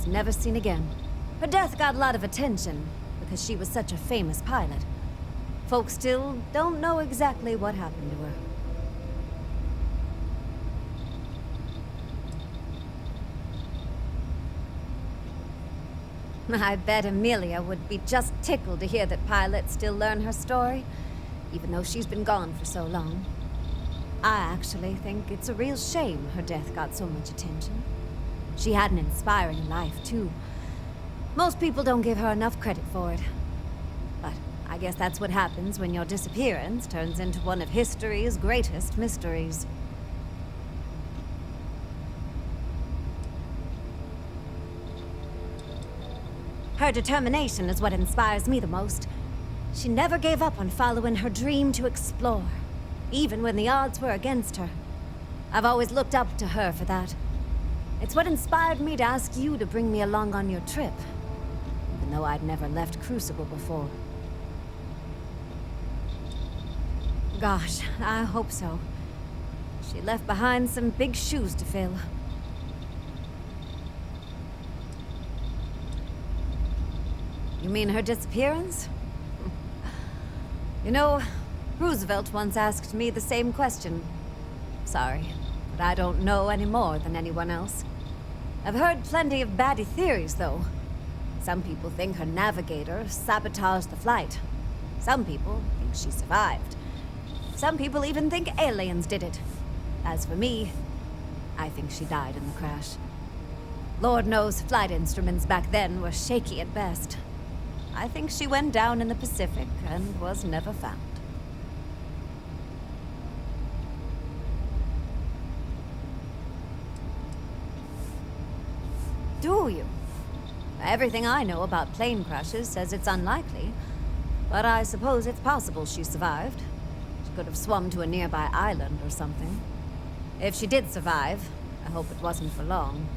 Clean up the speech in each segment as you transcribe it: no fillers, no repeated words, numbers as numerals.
never seen again. Her death got a lot of attention because she was such a famous pilot. Folks still don't know exactly what happened to her. I bet Amelia would be just tickled to hear that pilots still learn her story, even though she's been gone for so long. I actually think it's a real shame her death got so much attention. She had an inspiring life, too. Most people don't give her enough credit for it. But I guess that's what happens when your disappearance turns into one of history's greatest mysteries. Her determination is what inspires me the most. She never gave up on following her dream to explore, even when the odds were against her. I've always looked up to her for that. It's what inspired me to ask you to bring me along on your trip, even though I'd never left Crucible before. Gosh, I hope so. She left behind some big shoes to fill. You mean her disappearance? You know, Roosevelt once asked me the same question. Sorry, but I don't know any more than anyone else. I've heard plenty of batty theories, though. Some people think her navigator sabotaged the flight. Some people think she survived. Some people even think aliens did it. As for me, I think she died in the crash. Lord knows flight instruments back then were shaky at best. I think she went down in the Pacific and was never found. Do you? Everything I know about plane crashes says it's unlikely, but I suppose it's possible she survived. She could have swum to a nearby island or something. If she did survive, I hope it wasn't for long.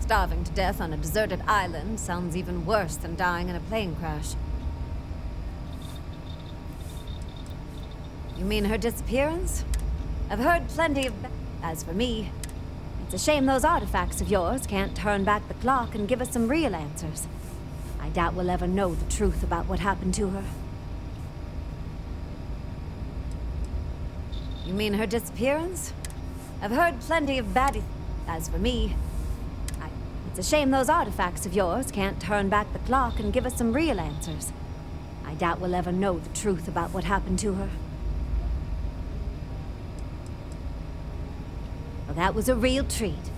Starving to death on a deserted island sounds even worse than dying in a plane crash. You mean her disappearance? I've heard plenty of... As for me, it's a shame those artifacts of yours can't turn back the clock and give us some real answers. I doubt we'll ever know the truth about what happened to her. You mean her disappearance? I've heard plenty of bad... As for me, it's a shame those artifacts of yours can't turn back the clock and give us some real answers. I doubt we'll ever know the truth about what happened to her. Well, that was a real treat.